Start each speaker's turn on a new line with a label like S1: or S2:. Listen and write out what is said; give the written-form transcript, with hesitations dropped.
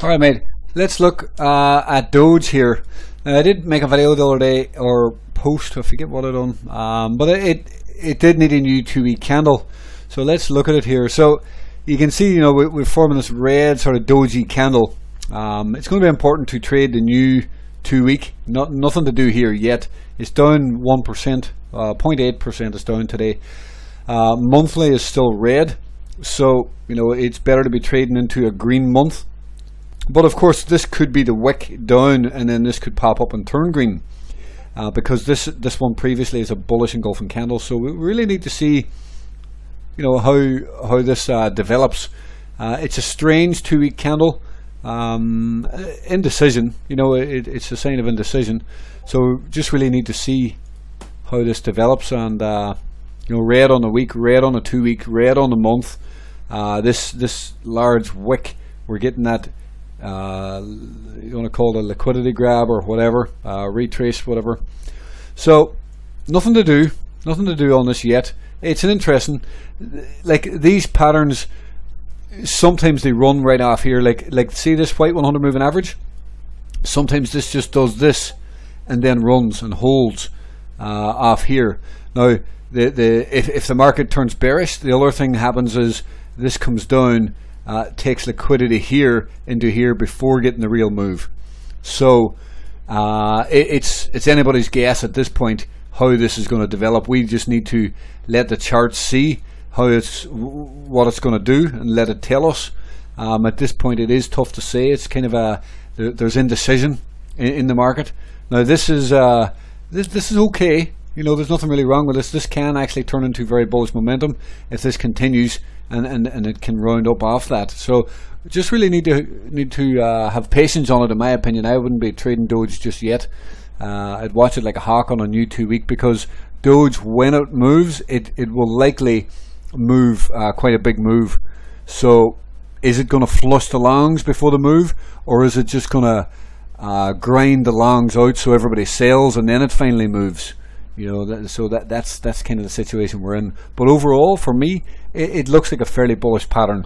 S1: Alright mate, let's look at Doge here. I did make a video the other day, or post, I forget what I done, but it did need a new 2-week candle. So let's look at it here. So you can see, you know, we're forming this red sort of doji candle. It's going to be important to trade the new 2-week. Nothing to do here yet. It's down 1%, 0.8% is down today. Monthly is still red, so you know it's better to be trading into a green month. But of course this could be the wick down, and then this could pop up and turn green, because this one previously is a bullish engulfing candle. So we really need to see, you know, how this develops. It's a strange 2-week candle. Indecision, you know, it's a sign of indecision. So just really need to see how this develops. And you know, red on the week, red on the 2-week, red on the month. This large wick, we're getting that, you want to call it a liquidity grab or whatever, retrace, whatever. So nothing to do on this yet. It's an interesting, like these patterns, sometimes they run right off here, like see this white 100 moving average. Sometimes this just does this and then runs and holds off here. Now if the market turns bearish, the other thing happens is this comes down, takes liquidity here into here before getting the real move. So it's anybody's guess at this point how this is going to develop. We just need to let the chart see what it's going to do and let it tell us. At this point it is tough to say. It's kind of there's indecision in the market. Now this is okay. You know, there's nothing really wrong with this. This can actually turn into very bullish momentum if this continues, and it can round up off that. So just really need to have patience on it, in my opinion. I wouldn't be trading Doge just yet. I'd watch it like a hawk on a new 2-week, because Doge, when it moves, it will likely move quite a big move. So is it going to flush the longs before the move, or is it just going to grind the longs out so everybody sells and then it finally moves? You know, that's kind of the situation we're in. But overall, for me, it looks like a fairly bullish pattern.